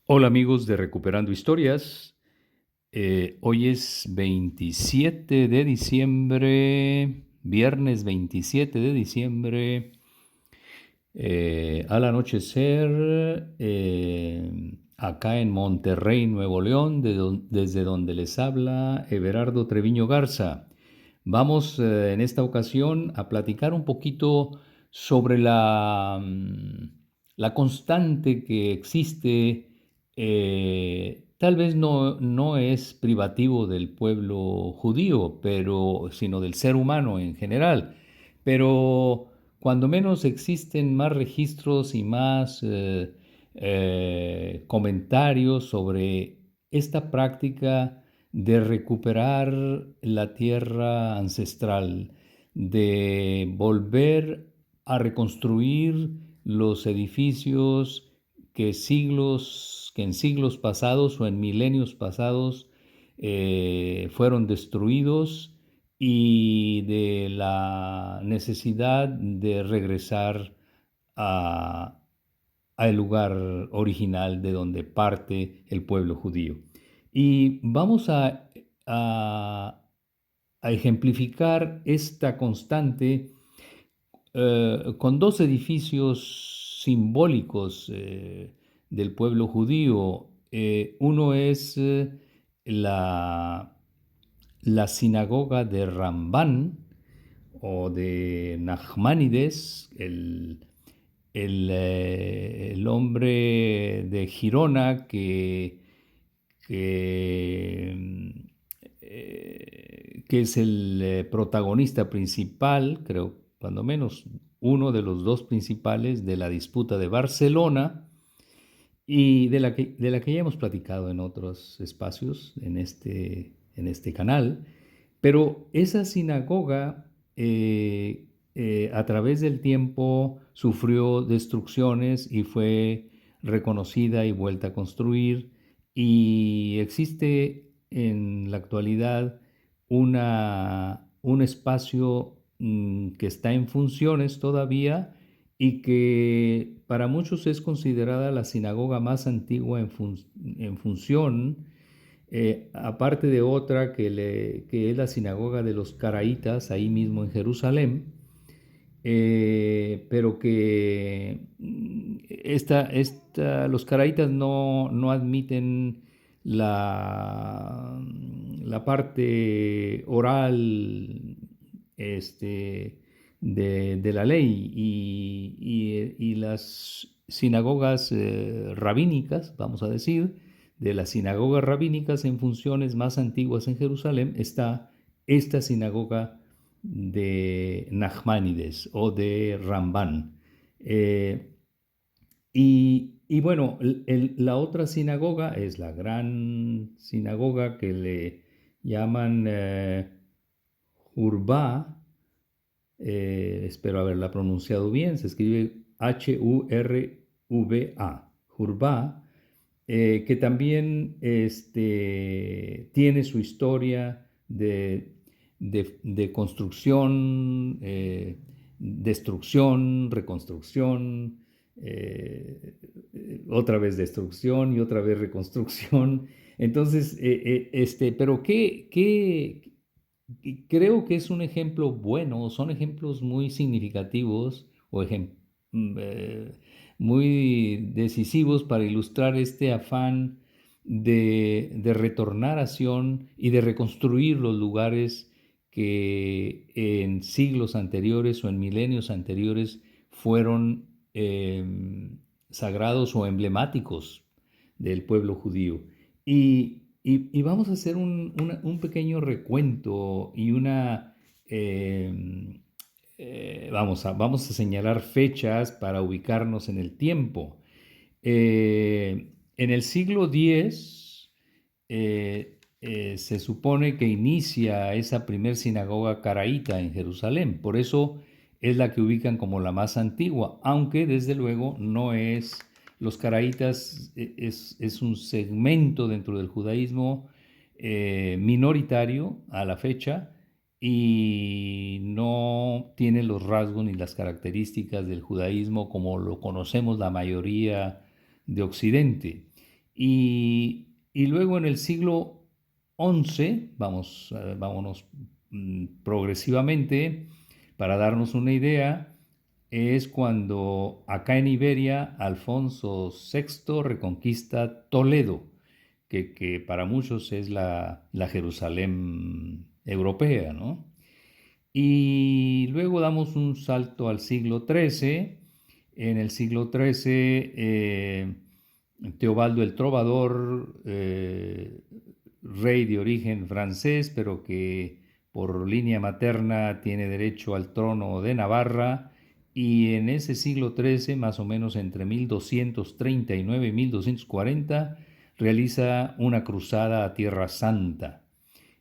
Hola amigos de Recuperando Historias. Hoy es 27 de diciembre, viernes 27 de diciembre, al anochecer, acá en Monterrey, Nuevo León, desde donde les habla Everardo Treviño Garza. Vamos en esta ocasión a platicar un poquito sobre la constante que existe. Tal vez no es privativo del pueblo judío, sino del ser humano en general, pero cuando menos existen más registros y más comentarios sobre esta práctica de recuperar la tierra ancestral, de volver a reconstruir los edificios que en siglos pasados o en milenios pasados fueron destruidos, y de la necesidad de regresar a, al lugar original de donde parte el pueblo judío. Y vamos a, a ejemplificar esta constante con dos edificios simbólicos del pueblo judío. Uno es la sinagoga de Rambán o de Nachmanides, el hombre de Girona que, que es el protagonista principal, creo, cuando menos uno de los dos principales de la disputa de Barcelona, y de la que ya hemos platicado en otros espacios en este canal. Pero esa sinagoga a través del tiempo sufrió destrucciones y fue reconocida y vuelta a construir, y existe en la actualidad un espacio que está en funciones todavía, y que para muchos es considerada la sinagoga más antigua en función, aparte de otra que es la sinagoga de los Caraítas, ahí mismo en Jerusalén, pero que los Caraítas no admiten la parte oral, este, de la ley, y las sinagogas rabínicas, vamos a decir, de las sinagogas rabínicas en funciones más antiguas en Jerusalén, está esta sinagoga de Nachmanides o de Rambán. Y bueno, la otra sinagoga es la gran sinagoga que le llaman Hurbá. Espero haberla pronunciado bien, se escribe Hurva, Hurbá, que también tiene su historia de construcción, destrucción, reconstrucción, eh, otra vez destrucción y otra vez reconstrucción. Entonces, pero creo que es un ejemplo bueno, son ejemplos muy significativos o muy decisivos para ilustrar este afán de retornar a Sion y de reconstruir los lugares que en siglos anteriores o en milenios anteriores fueron sagrados o emblemáticos del pueblo judío. Y vamos a hacer un pequeño recuento y vamos a señalar fechas para ubicarnos en el tiempo. En el siglo X se supone que inicia esa primer sinagoga caraíta en Jerusalén. Por eso es la que ubican como la más antigua, aunque desde luego no es. Los caraítas es un segmento dentro del judaísmo minoritario a la fecha, y no tiene los rasgos ni las características del judaísmo como lo conocemos la mayoría de Occidente. Y luego en el siglo XI, vámonos progresivamente, para darnos una idea, es cuando acá en Iberia Alfonso VI reconquista Toledo, que para muchos es la Jerusalén europea, ¿no? Y luego damos un salto al siglo XIII. En el siglo XIII, Teobaldo el Trovador, rey de origen francés, pero que por línea materna tiene derecho al trono de Navarra, y en ese siglo XIII, más o menos entre 1239 y 1240, realiza una cruzada a Tierra Santa.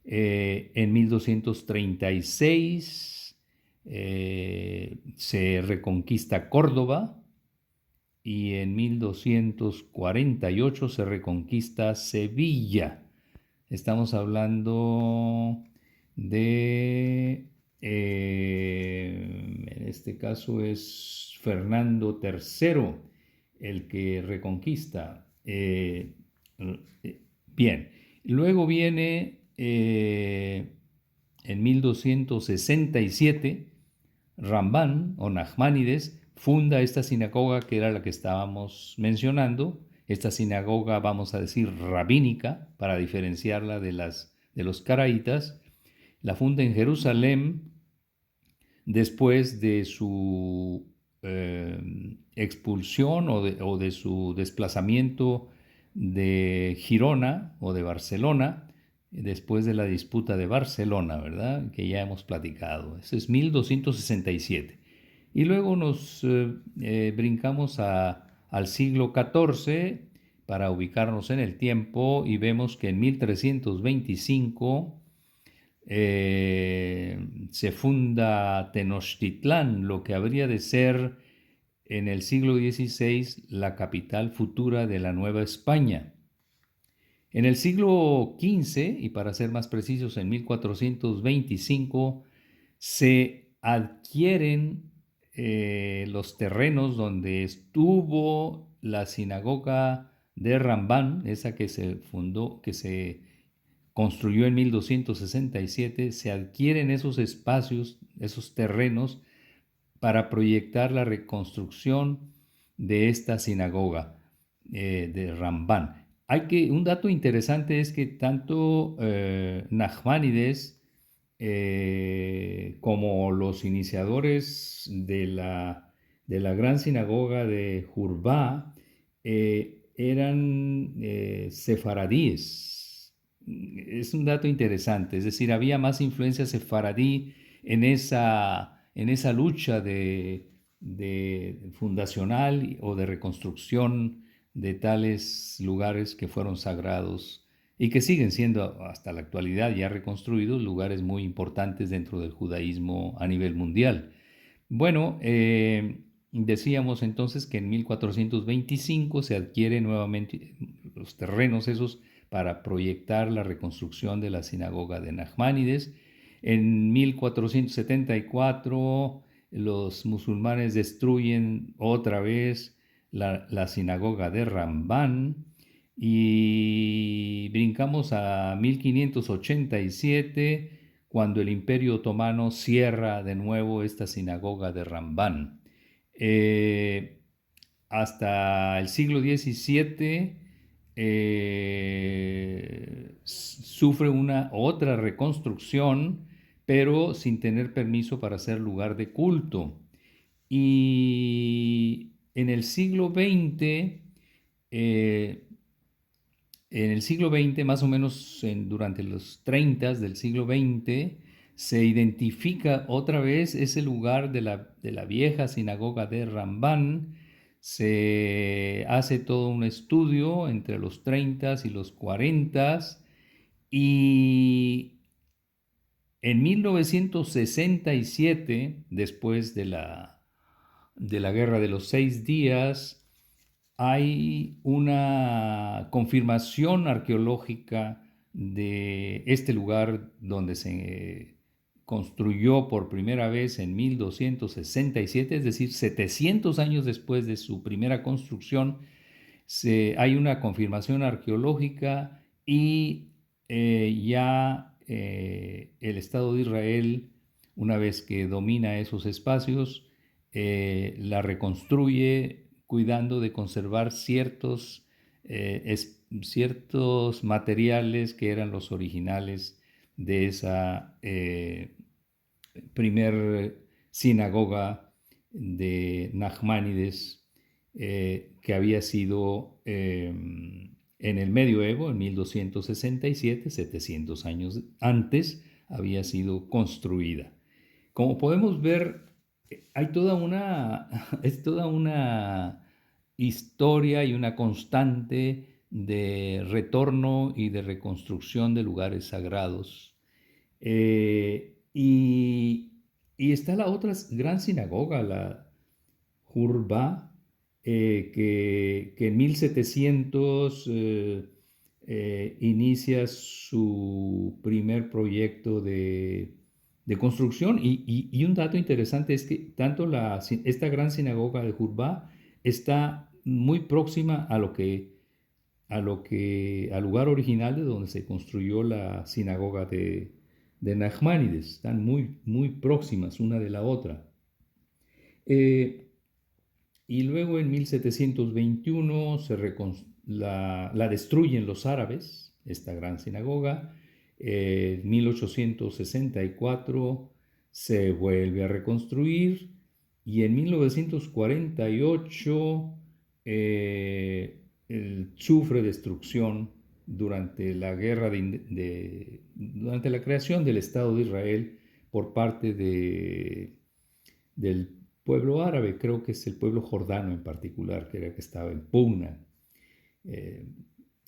En 1236 se reconquista Córdoba, y en 1248 se reconquista Sevilla. Estamos hablando de, en este caso es Fernando III el que reconquista. Bien, luego viene en 1267 Rambán o Nachmanides funda esta sinagoga que era la que estábamos mencionando. Esta sinagoga, vamos a decir, rabínica, para diferenciarla de los caraítas, la funda en Jerusalén después de su expulsión o de su desplazamiento de Girona o de Barcelona, después de la disputa de Barcelona, ¿verdad? Que ya hemos platicado. Eso es 1267. Y luego nos brincamos al siglo XIV para ubicarnos en el tiempo, y vemos que en 1325 se funda Tenochtitlán, lo que habría de ser en el siglo XVI la capital futura de la Nueva España. En el siglo XV, y para ser más precisos, en 1425, se adquieren los terrenos donde estuvo la sinagoga de Rambán, esa que se fundó, que se construyó en 1267, se adquieren esos espacios, esos terrenos, para proyectar la reconstrucción de esta sinagoga de Rambán. Un dato interesante es que tanto Nachmanides como los iniciadores de la gran sinagoga de Jurba eran sefaradíes. Es un dato interesante, es decir, había más influencia sefaradí en esa lucha de fundacional o de reconstrucción de tales lugares que fueron sagrados y que siguen siendo hasta la actualidad ya reconstruidos lugares muy importantes dentro del judaísmo a nivel mundial. Bueno, decíamos entonces que en 1425 se adquieren nuevamente los terrenos esos para proyectar la reconstrucción de la sinagoga de Nachmanides. En 1474 los musulmanes destruyen otra vez la sinagoga de Rambán, y brincamos a 1587 cuando el Imperio Otomano cierra de nuevo esta sinagoga de Rambán. Hasta el siglo XVII sufre una otra reconstrucción, pero sin tener permiso para ser lugar de culto. Y en el siglo XX, más o menos durante los 30 del siglo XX, se identifica otra vez ese lugar de la vieja sinagoga de Rambán. Se hace todo un estudio entre los 30 y los 40, y en 1967, después de la Guerra de los 6 días, hay una confirmación arqueológica de este lugar donde se construyó por primera vez en 1267, es decir, 700 años después de su primera construcción. hay una confirmación arqueológica y ya el Estado de Israel, una vez que domina esos espacios, la reconstruye cuidando de conservar ciertos materiales que eran los originales de esa primer sinagoga de Nachmanides, que había sido en el medioevo, en 1267, 700 años antes, había sido construida. Como podemos ver, hay es toda una historia y una constante de retorno y de reconstrucción de lugares sagrados. Y está la otra gran sinagoga, la Jurba, que en 1700 inicia su primer proyecto de construcción. Y un dato interesante es que tanto esta gran sinagoga de Jurba está muy próxima al lugar original de donde se construyó la sinagoga de Nachmanides. Están muy, muy próximas una de la otra. Eh, y luego en 1721 la destruyen los árabes, esta gran sinagoga. En 1864 se vuelve a reconstruir y en 1948 sufre destrucción durante la guerra durante la creación del Estado de Israel por parte del pueblo árabe. Creo que es el pueblo jordano en particular, que era el que estaba en pugna eh,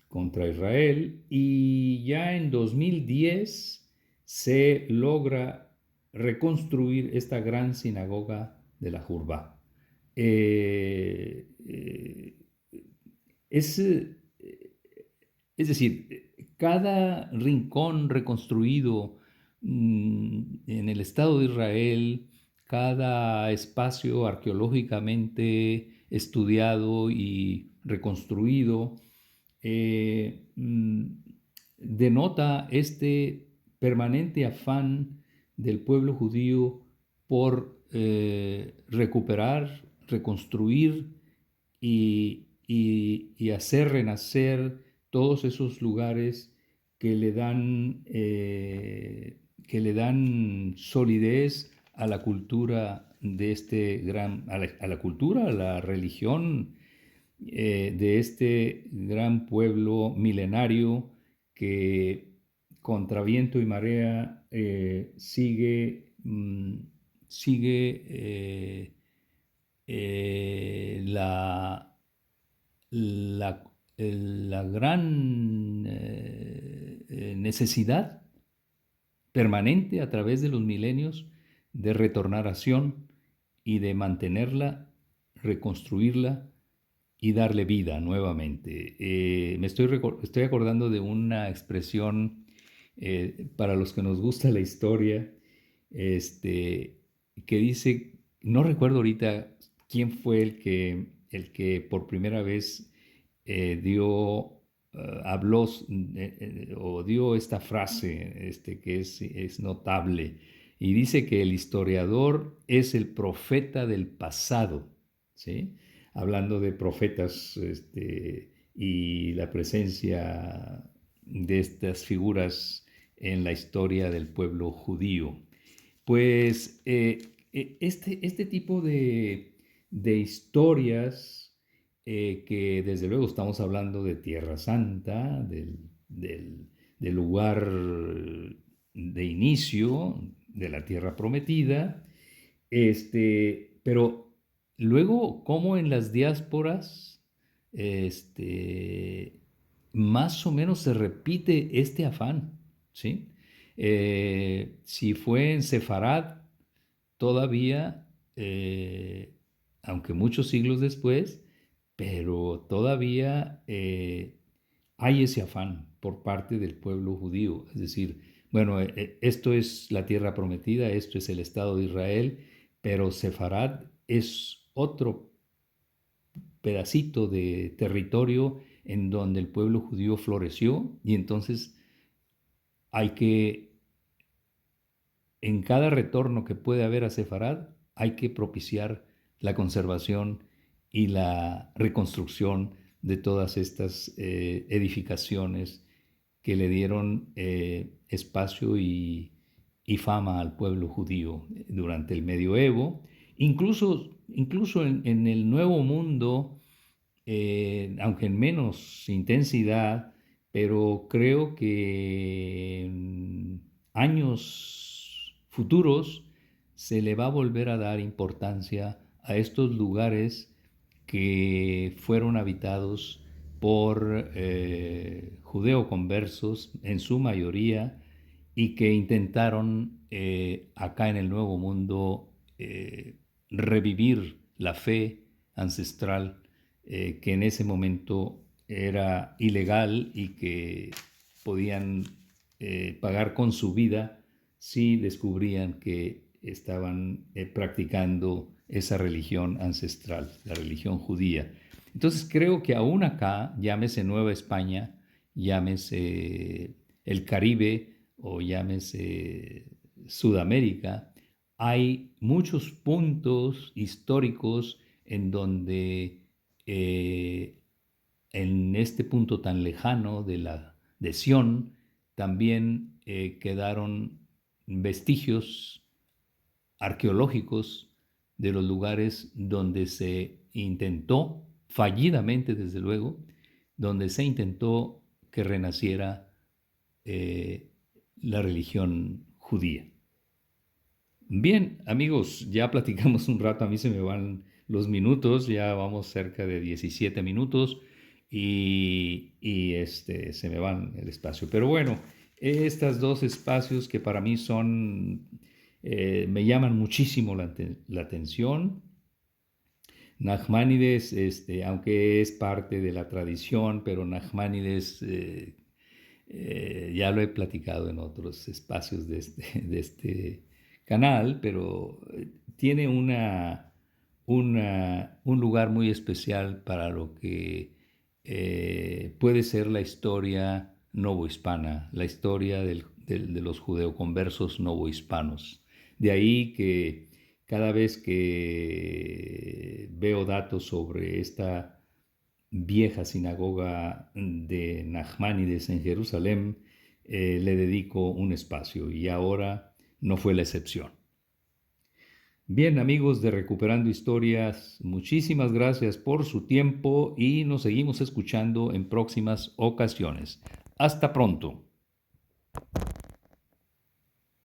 contra Israel. Y ya en 2010 se logra reconstruir esta gran sinagoga de la Jurba. Eh, eh, es, eh, es decir, cada rincón reconstruido en el Estado de Israel, cada espacio arqueológicamente estudiado y reconstruido, denota este permanente afán del pueblo judío por recuperar, reconstruir y hacer renacer todos esos lugares que le dan solidez a la cultura de a la cultura, a la religión de este gran pueblo milenario que contra viento y marea sigue la, la gran necesidad permanente a través de los milenios de retornar a Sion y de mantenerla, reconstruirla y darle vida nuevamente. Estoy acordando de una expresión para los que nos gusta la historia, que dice, no recuerdo ahorita quién fue el que por primera vez habló o dio esta frase que es notable, y dice que el historiador es el profeta del pasado, ¿sí? Hablando de profetas y la presencia de estas figuras en la historia del pueblo judío. Pues este tipo de historias, que desde luego estamos hablando de Tierra Santa, del lugar de inicio de la Tierra Prometida, pero luego, como en las diásporas, este, más o menos se repite este afán, ¿sí? Si fue en Sefarad, todavía, aunque muchos siglos después, pero todavía hay ese afán por parte del pueblo judío. Es decir, bueno, esto es la tierra prometida, esto es el Estado de Israel, pero Sefarad es otro pedacito de territorio en donde el pueblo judío floreció, y entonces hay que, en cada retorno que puede haber a Sefarad, hay que propiciar la conservación y la reconstrucción de todas estas edificaciones que le dieron espacio y fama al pueblo judío durante el medioevo. Incluso en el Nuevo Mundo, aunque en menos intensidad, pero creo que en años futuros se le va a volver a dar importancia a estos lugares que fueron habitados por judeoconversos en su mayoría, y que intentaron acá en el Nuevo Mundo revivir la fe ancestral que en ese momento era ilegal y que podían pagar con su vida si descubrían que estaban practicando esa religión ancestral, la religión judía. Entonces creo que aún acá, llámese Nueva España, llámese el Caribe o llámese Sudamérica, hay muchos puntos históricos en donde en este punto tan lejano de Sión también quedaron vestigios arqueológicos de los lugares donde se intentó, fallidamente desde luego, donde se intentó que renaciera la religión judía. Bien, amigos, ya platicamos un rato, a mí se me van los minutos, ya vamos cerca de 17 minutos y se me van el espacio. Pero bueno, estos dos espacios que para mí son, me llaman muchísimo la atención. Nachmanides, aunque es parte de la tradición, pero Nachmanides, ya lo he platicado en otros espacios de este canal, pero tiene un lugar muy especial para lo que puede ser la historia novohispana, la historia de los judeoconversos novohispanos. De ahí que cada vez que veo datos sobre esta vieja sinagoga de Nachmanides en Jerusalén, le dedico un espacio, y ahora no fue la excepción. Bien, amigos de Recuperando Historias, muchísimas gracias por su tiempo y nos seguimos escuchando en próximas ocasiones. Hasta pronto.